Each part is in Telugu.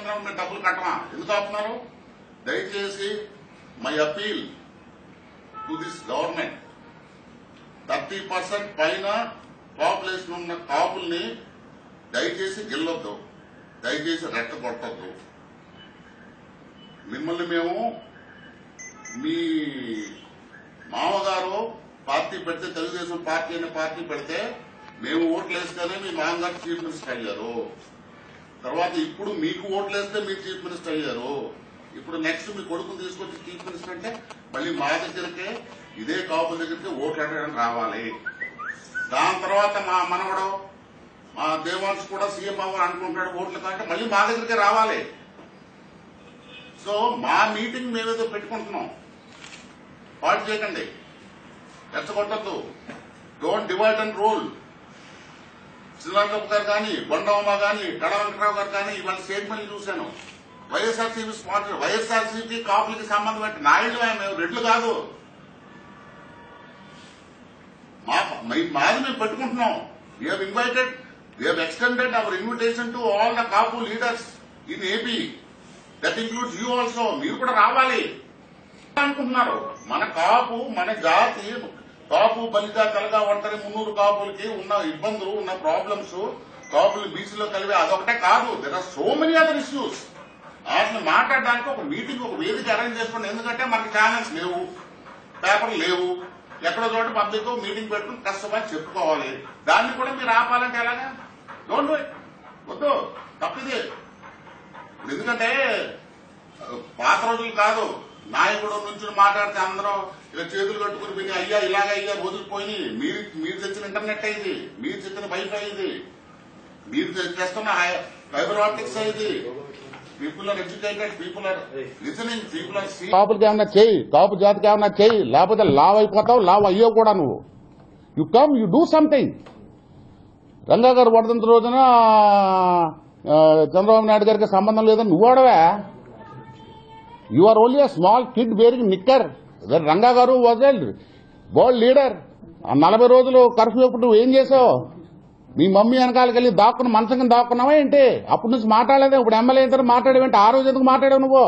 ఆపుతున్నారు, మీరు డబ్బులు కట్టమా? ఎందుకు ఆపుతున్నారు? దయచేసి my appeal to this government, 30% పైన పాపులేషన్ ఉన్న కాపుల్ని దయచేసి గెల్లొద్దు, దయచేసి రెచ్చగొట్టద్దు. మిమ్మల్ని మేము మీ మామగారు పార్టీ పెడితే, తెలుగుదేశం పార్టీ అనే పార్టీ పెడితే మేము ఓట్లేస్తేనే మీ మామగారు చీఫ్ మినిస్టర్ అయ్యారు. తర్వాత ఇప్పుడు మీకు ఓట్లేస్తే మీరు చీఫ్ మినిస్టర్ అయ్యారు. ఇప్పుడు నెక్స్ట్ మీ కొడుకుని తీసుకొచ్చి చీఫ్ మినిస్టర్ అంటే మళ్ళీ మా దగ్గరికే, ఇదే కాపుల దగ్గరికి ఓట్లు అడగడానికి రావాలి. దాని తర్వాత మా మనవడు మా దేవాంశ్ కూడా సీఎం అవ్వాలి అనుకుంటాడు ఓట్లు కంటే మళ్ళీ మా దగ్గరికే రావాలి. సో మా మీటింగ్ మేమేదో పెట్టుకుంటున్నాం, పాటు చేయకండి, రెచ్చగొట్టద్దు. Don't divide and rule. Sriramarao గారు కానీ, బొండమ్మ కానీ, కడ వెంకటరావు గారు కానీ ఇవాళ స్టేట్మెంట్లు చూశాను. వైఎస్ఆర్సీపీ స్పాన్సర్, వైఎస్ఆర్సీపీ కాపులకి సంబంధం పెట్టి నాయుడు మేము రెడ్లు కాదు, మాది మేము పెట్టుకుంటున్నాం. We have invited, we have extended hour invitation to all the Kapu leaders in AP. That includes you also. మీరు కూడా రావాలి అనుకుంటున్నారు. మన కాపు, మన జాతి, కాపు బలిజ తెలగ ఒంటరి మున్నూరు కాపులకి ఉన్న ఇబ్బందులు, ఉన్న ప్రాబ్లమ్స్, కాపులు బీసీలో కలిపి అదొకటే కాదు. There are so many other issues. అసలు మాట్లాడడానికి ఒక మీటింగ్, ఒక వేదిక అరేంజ్ చేసుకోండి. ఎందుకంటే మనకి ఛానల్స్ లేవు, పేపర్లు లేవు, ఎక్కడో చోట పబ్లిక్ మీటింగ్ పెట్టుకుని కష్టపడి చెప్పుకోవాలి. దాన్ని కూడా మీరు ఆపాలంటే ఎలాగా? Don't do it. వద్దు, తప్పిదే. ఎందుకంటే పాత రోజులు కాదు, నాయకుడు నుంచి మాట్లాడితే అందరూ ఇలా చేతులు కట్టుకుని పోయి అయ్యా ఇలాగ అయ్యా రోజులు పోయినాయి. మీరు తెచ్చిన ఇంటర్నెట్ అయింది, మీరు తెచ్చిన వైఫై అయింది, మీరు తెస్తున్న ఫైబర్ ఆప్టిక్స్ అయింది. People are educated, people are listening, people are see. కాపులకి ఏమన్నా చేయి, కాపు జాతికి ఏమన్నా చేయి, లేకపోతే లావ్ అయిపోతావు, లావ్ అయ్యో కూడా నువ్వు. You come, you do something. Ranga గారు వర్ధంతి రోజున చంద్రబాబు నాయుడు గారికి సంబంధం లేదని నువ్వు వాడవా? You are only a small kid wearing knicker. Ranga గారు వాజ్ ఎ వరల్డ్ లీడర్. 40 రోజులు కర్ఫ్యూ అప్పుడు నువ్వు ఏం చేసావు? మీ మమ్మీ వెనకాలకి వెళ్ళి దాక్కుని మంచం కింద దాక్కున్నావా ఏంటి? అప్పటి నుంచి మాట్లాడలేదు. ఇప్పుడు ఎమ్మెల్యే ఇద్దరు మాట్లాడేవేంటి? ఆ రోజు ఎందుకు మాట్లాడావు నువ్వు?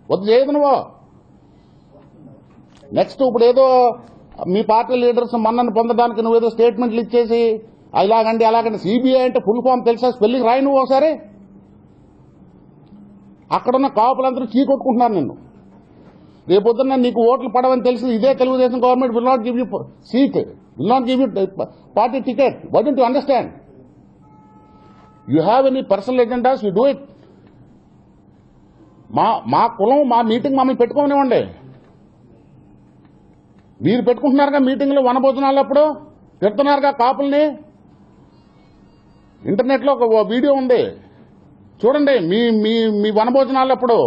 వద్దు చేయదు నువ్వు. నెక్స్ట్ ఇప్పుడు ఏదో మీ పార్టీ లీడర్స్ మన్నను పొందడానికి నువ్వేదో స్టేట్మెంట్లు ఇచ్చేసి ఇలాగండి అలాగండి. సిబిఐ అంటే ఫుల్ ఫామ్ తెలుసా? స్పెల్లింగ్ రాయి నువ్వు ఒకసారి. అక్కడున్న కాపులందరూ చీకొట్టుకుంటున్నారు నిన్ను. రేపొద్దున్న నీకు ఓట్లు పడవని తెలిసి ఇదే Telugu Desam government will not give you seat, will not give you party ticket. Why don't you understand? You have any personal agendas, you do it. మా కులం, మా మీటింగ్ మమ్మల్ని పెట్టుకోనివ్వండి. మీరు పెట్టుకుంటున్నారుగా మీటింగ్లు, వనభోజనాలు అప్పుడు పెడుతున్నారుగా కాపుల్ని. ఇంటర్నెట్లో ఒక వీడియో ఉంది, చూడండి. మీ వనభోజనాలు అప్పుడు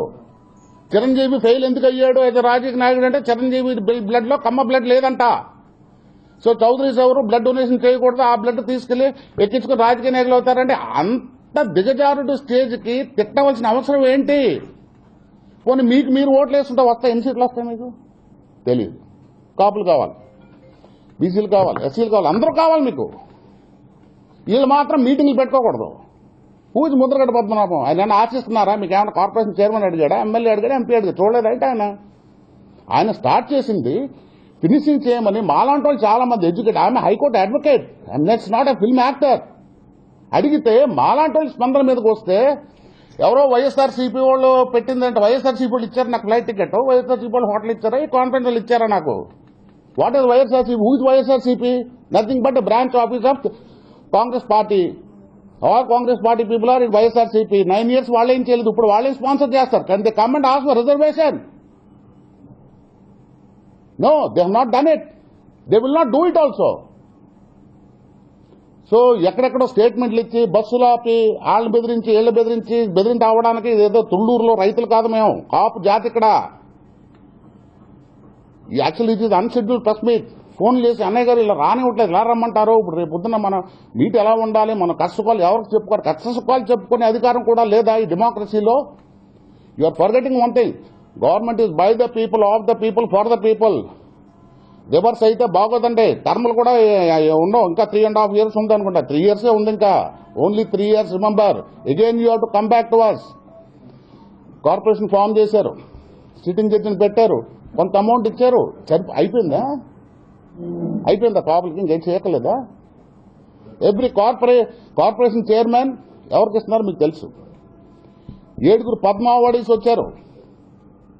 చిరంజీవి ఫెయిల్ ఎందుకు అయ్యాడు అయితే రాజకీయ నాయకుడు అంటే చిరంజీవి బ్లడ్ లో కమ్మ బ్లడ్ లేదంట. సో చౌదరీస్ ఎవరు బ్లడ్ డొనేషన్ చేయకూడదు, ఆ బ్లడ్ తీసుకెళ్లి ఎక్కించుకుని రాజకీయ నాయకులు అవుతారంటే అంత దిగజారుడు స్టేజ్ కి తిట్టవలసిన అవసరం ఏంటి? పోనీ మీకు మీరు ఓట్లు వేస్తుంటే వస్తాయి, ఎన్ని సీట్లు వస్తాయి మీకు తెలియదు. కాపులు కావాలి, బీసీలు కావాలి, ఎస్సీలు కావాలి, అందరూ కావాలి మీకు. వీళ్ళు మాత్రం మీటింగ్లు పెట్టుకోకూడదు. పూజ ముద్రగడ్డ పద్మనాభం ఆయన ఆశిస్తున్నారా? మీకు ఏమైనా కార్పొరేషన్ చైర్మన్ అడిగాడా, ఎమ్మెల్యే అడిగాడా, ఎంపీ అడిగాడు? చూడలేదంటే ఆయన స్టార్ట్ చేసింది ఫినిషింగ్ చేయమని. మాలాంటి వాళ్ళు చాలా మంది ఎడ్యుకేట్, ఆమె high court advocate and nets not a film actor. అడిగితే మాలాంటి వాళ్ళు స్పందన మీదకి వస్తే ఎవరో వైఎస్ఆర్సీపీ వాళ్ళు పెట్టిందంటే వైఎస్ఆర్సీపీ వాళ్ళు ఇచ్చారు నాకు ఫ్లైట్ టికెట్, వైఎస్ఆర్సీపీ వాళ్ళు హోటల్ ఇచ్చారా, ఈ కాన్ఫరెన్స్ వాళ్ళు ఇచ్చారా నాకు? What is YSRCP? Who is YSRCP? Nothing but branch office of Congress party. All Congress party people are in YSRCP. 9 years వాళ్ళేం చేయలేదు, ఇప్పుడు వాళ్ళేం స్పాన్సర్ చేస్తారు. కానీ they come and ask for reservation. No, they have not done it, they will not do it also. So ఎక్కడెక్కడో స్టేట్మెంట్లు ఇచ్చి బస్సులు ఆపి వాళ్ళని బెదిరించి వీళ్ళు బెదిరించి అవ్వడానికి ఏదో తుళ్లూరులో రైతులు కాదు మేము, కాపు జాతి ఇక్కడ. Actually it is unscheduled press meet. Phone చేసి అన్నయ్య గారు ఇలా రానివ్వట్లేదు, ఎలా రమ్మంటారు? ఇప్పుడు రేపు పొద్దున్న మన మీట్ ఎలా ఉండాలి, మన కష్టసుఖాలు ఎవరికి చెప్పుకోవాలి? కష్టసుఖాలు చెప్పుకునే అధికారం కూడా లేదా ఈ డెమోక్రసీలో? You are forgetting one thing, government is by the people, of the people, for the people. Reverse అయితే బాగోదండి. టర్ములు కూడా ఉండవు, ఇంకా 3.5 years ఉంది అనుకుంటా. 3 years ఉంది ఇంకా, only 3 years. Remember, again you have to come back to us. Corporation form చేశారు, సిట్టింగ్ జడ్జిని పెట్టారు, కొంత అమౌంట్ ఇచ్చారు, అయిపోయిందా? కాపులకి ఇంకేం చేయక్కర్లేదా? ఎవ్రీ కార్పొరేషన్ చైర్మన్ ఎవరికి ఇస్తున్నారు మీకు తెలుసు. 7 పద్మ అవార్డీస్ వచ్చారు,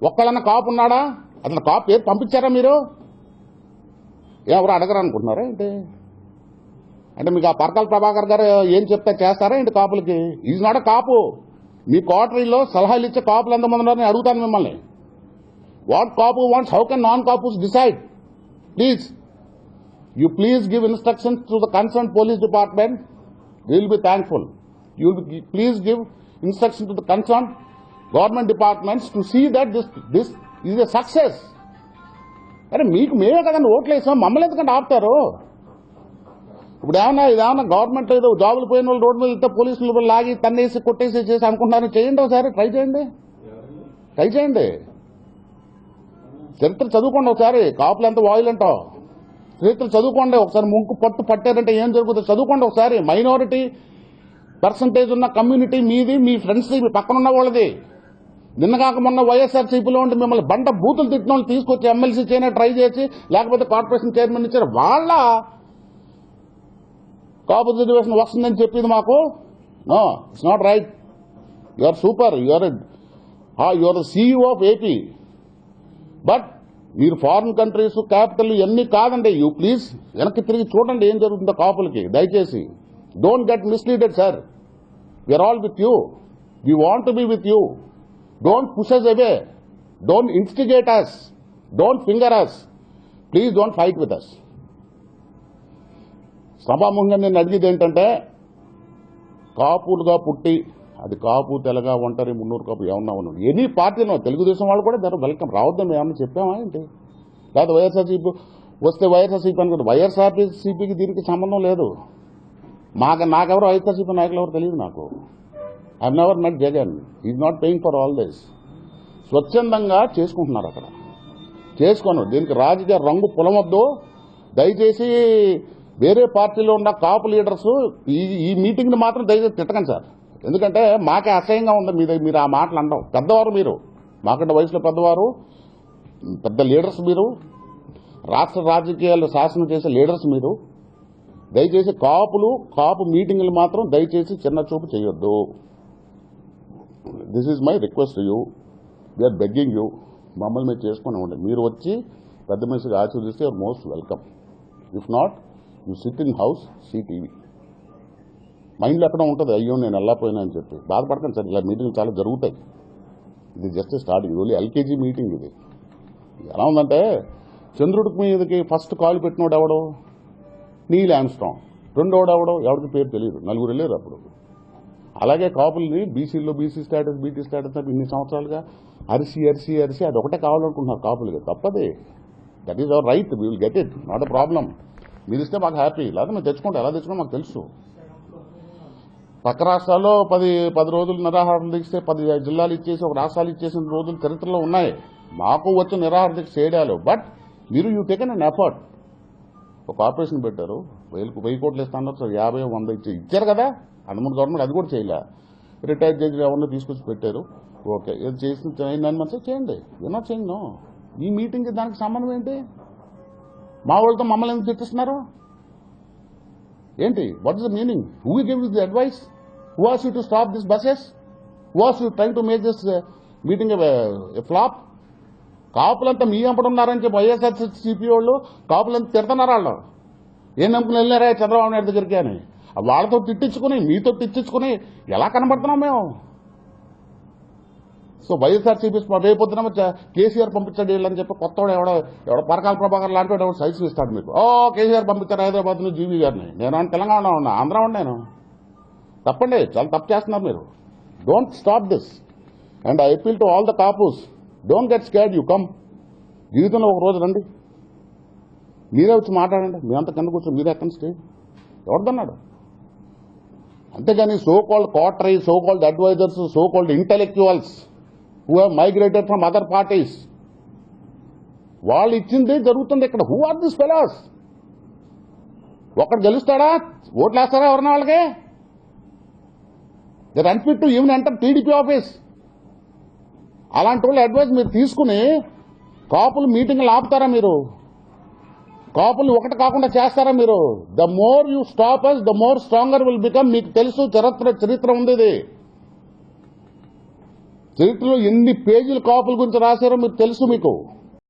ఒక్కళ్ళన్నా కాపు ఉన్నాడా? అసలు కాపు పేరు పంపించారా మీరు? ఎవరు అడగరు అనుకుంటున్నారా ఏంటి? అంటే మీకు ఆ పరకాల ప్రభాకర్ గారు ఏం చెప్తే చేస్తారా ఏంటి కాపులకి? ఈజ్ నాట్ అ కాపు. మీ క్వార్టరీలో సలహాలు ఇచ్చే కాపులు ఎంతమంది ఉన్నారని అడుగుతాను మిమ్మల్ని. What Kapu wants, how can non Kapus decide? Please you please give instructions to the concerned police department. We will be thankful. You will be, please give instructions to the concerned government departments to see that this is a success. అరే మీకు మేమే కదండి ఓట్లు వేసాం, మమ్మల్ని ఎందుకంటే ఆపుతారు? ఇప్పుడు ఇదేమన్నా గవర్నమెంట్ ఏదో జాబులు పోయిన వాళ్ళు రోడ్డు మీద వెళ్తే పోలీసులు లాగి తన్నేసి కొట్టేసి చేసి అనుకుంటున్నారని చేయండి. ఒకసారి ట్రై చేయండి. చరిత్ర చదువుకోండి ఒకసారి. కాపులు ఎంత వాయులంటావు చరిత్ర చదువుకోండి ఒకసారి. ముంకు పట్టు పట్టారంటే ఏం జరుగుతుందో చదువుకోండి ఒకసారి. మైనారిటీ పర్సంటేజ్ ఉన్న కమ్యూనిటీ మీది, మీ ఫ్రెండ్స్ మీ పక్కనున్న వాళ్ళది. నిన్నగాక మొన్న వైఎస్ఆర్సీపీలో ఉండి మిమ్మల్ని బండ బూతులు తిట్టిన వాళ్ళు తీసుకొచ్చి ఎమ్మెల్సీ చేయనే ట్రై చేసి, లేకపోతే కార్పొరేషన్ చైర్మన్ ఇచ్చారు, వాళ్ళ కాపు రిజర్వేషన్ వస్తుందని చెప్పింది మాకు. No, it's not right. You are super, you are the CEO of AP. But మీరు ఫారిన్ కంట్రీస్ క్యాపిటల్ ఇవన్నీ కాదండి. యూ ప్లీజ్ వెనక్కి తిరిగి చూడండి ఏం జరుగుతుందో కాపులకి. దయచేసి don't get misleaded sir. We're all with you. We want to be with you. Don't push us away. Don't instigate us. Don't finger us. Please don't fight with us. సభాముఖంగా నేను అడిగేది ఏంటంటే, కాపులుగా పుట్టి అది కాపు, తెలగ, ఒంటరి, మున్నూరు కాపు ఏమన్నా ఉన్నాడు, ఎనీ పార్టీలో తెలుగుదేశం వాళ్ళు కూడా దాని వెల్కమ్. రావద్దాం ఏమన్నా చెప్పామా ఏంటి? లేదా వైఎస్ఆర్సీపీ వస్తే వైఎస్ఆర్సీపీ అనుకుంటే వైఎస్ఆర్సీపీకి దీనికి సంబంధం లేదు. నాకెవరు వైఎస్ఆర్సీపీ నాయకులు ఎవరు తెలియదు నాకు. I have never met Jagan. Is not paying for all this. స్వచ్ఛందంగా చేసుకుంటున్నారు అక్కడ. చేసుకోను, దీనికి రాజకీయ రంగు పొలమొద్దు. దయచేసి వేరే పార్టీలో ఉన్న కాపు లీడర్స్ ఈ మీటింగ్ని మాత్రం దయచేసి తిట్టకండి సార్. ఎందుకంటే మాకే అసహ్యంగా ఉంది మీరు ఆ మాటలు అనడం. పెద్దవారు మీరు, మాకంటే వయసులో పెద్దవారు, పెద్ద లీడర్స్ మీరు, రాష్ట్ర రాజకీయాలు శాసనం చేసే లీడర్స్ మీరు. దయచేసి కాపు మీటింగ్లు మాత్రం దయచేసి చిన్న చూపు చేయొద్దు. This is my request to you. We're begging you. మమ్మల్ని మీరు చేసుకుని ఉండండి. మీరు వచ్చి పెద్ద మనిషిగా ఆశీర్వదిస్తే you're most welcome. If not, you sit in house, see TV. మైండ్లో ఎక్కడ ఉంటుంది, అయ్యో నేను వెళ్ళకపోయినా అని చెప్పి బాధపడకండి సార్. ఇలా మీటింగ్లు చాలా జరుగుతాయి. ఇది just starting, only LKG meeting. ఇది ఎలా ఉందంటే, చంద్రుడికి మీదకి ఫస్ట్ కాల్ పెట్టినోడు ఎవడో నీల్ ఆమ్స్ట్రాంగ్, రెండోడు ఎవరికి పేరు తెలియదు, 4 వెళ్ళారు అప్పుడు. అలాగే కాపుల్ని బీసీలో బీసీ స్టేటస్, బీటీ స్టేటస్ అని ఇన్ని సంవత్సరాలుగా అరిసి అది ఒకటే కావాలనుకుంటున్నారు కాపులుగా. తప్పది. That is our right. We will get it, not a problem. మీరు ఇస్తే మాకు హ్యాపీ, లేదా మేము తెచ్చుకుంటాం. ఎలా తెచ్చుకుంటాం మాకు తెలుసు. పక్క రాష్ట్రాల్లో 10 రోజులు నిరాహారం దీక్ష 10 జిల్లాలు ఇచ్చేసి ఒక రాష్ట్రాలు ఇచ్చేసిన రోజులు చరిత్రలో ఉన్నాయి. మాకు వచ్చిన నిరాహార దీక్ష చేయడాలు. But you taken an effort. ఒక ఆపరేషన్ పెట్టారు, 1000 కోట్లు ఇస్తున్నారు సార్, 50, 100 ఇచ్చారు కదా. అందుముందు గవర్నమెంట్ అది కూడా చేయలే. రిటైర్డ్ జడ్జి ఎవరిని తీసుకొచ్చి పెట్టారు. ఓకే, ఇది చేసిన 9 మంత్స్ చేయండి. యూ నాట్ చేయండి. నో, ఈ మీటింగ్కి దానికి సంబంధం ఏంటి? మా వాళ్ళతో మమ్మల్ని ఎందుకు తెచ్చిస్తున్నారు ఏంటి? What is the meaning? Who gives the advice? Who asked you to stop these buses? Who asked you trying to make this meeting a flop? కాపులంతా మీ ఎంపడున్నారని చెప్పి వైఎస్ఆర్సీపీ వాళ్ళు కాపులంతా తిడుతున్నారు. వాళ్ళు ఏం నమ్ముకుని వెళ్ళారా చంద్రబాబు నాయుడు దగ్గరికి అని. వాళ్ళతో తిట్టించుకుని మీతో తిట్టించుకుని ఎలా కనబడుతున్నాం మేము? సో వైఎస్ఆర్సీపీ రేపొద్దున కేసీఆర్ పంపించాడు వీళ్ళని చెప్పి కొత్తవాడు ఎవడో పరకాల ప్రభాకర్ లాంటి వాడు ఎవడు సైజు ఇస్తాడు మీకు. కేసీఆర్ పంపించారు హైదరాబాద్ నుంచి జీవీ గారిని. నేను తెలంగాణ ఉన్నా, ఆంధ్ర ఉన్నాను. తప్పండి, చాలా తప్పు చేస్తున్నారు మీరు. Don't stop this. And I appeal to all the Kapus, don't get scared. You come. జీవితంలో ఒక రోజు రండి, మీరే వచ్చి మాట్లాడండి. మీరంతా కింద కూర్చొని మీరే ఎక్కడ స్టే ఎవరిదన్నాడు? అంతేగాని so called coterie, so called advisors, so called intellectuals who have migrated from other parties, వాళ్ళు ఇచ్చింది జరుగుతుంది ఇక్కడ. Who are this fellows? ఒకటి గెలుస్తాడా? ఓట్లు వేస్తారా ఎవరన్నా వాళ్ళకి? They're unfit to even enter TDP office. అలాంటి వాళ్ళు అడ్వైజ్ మీరు తీసుకుని కాపులు మీటింగ్లు ఆపుతారా? మీరు కాపులు ఒకటి కాకుండా చేస్తారా? మీరు the more you stop us the more stronger will become. మీకు తెలుసు, చరిత్ర ఉంది. ఇది చరిత్రలో ఎన్ని పేజీలు కాపుల గురించి రాశారో మీకు తెలుసు. మీకు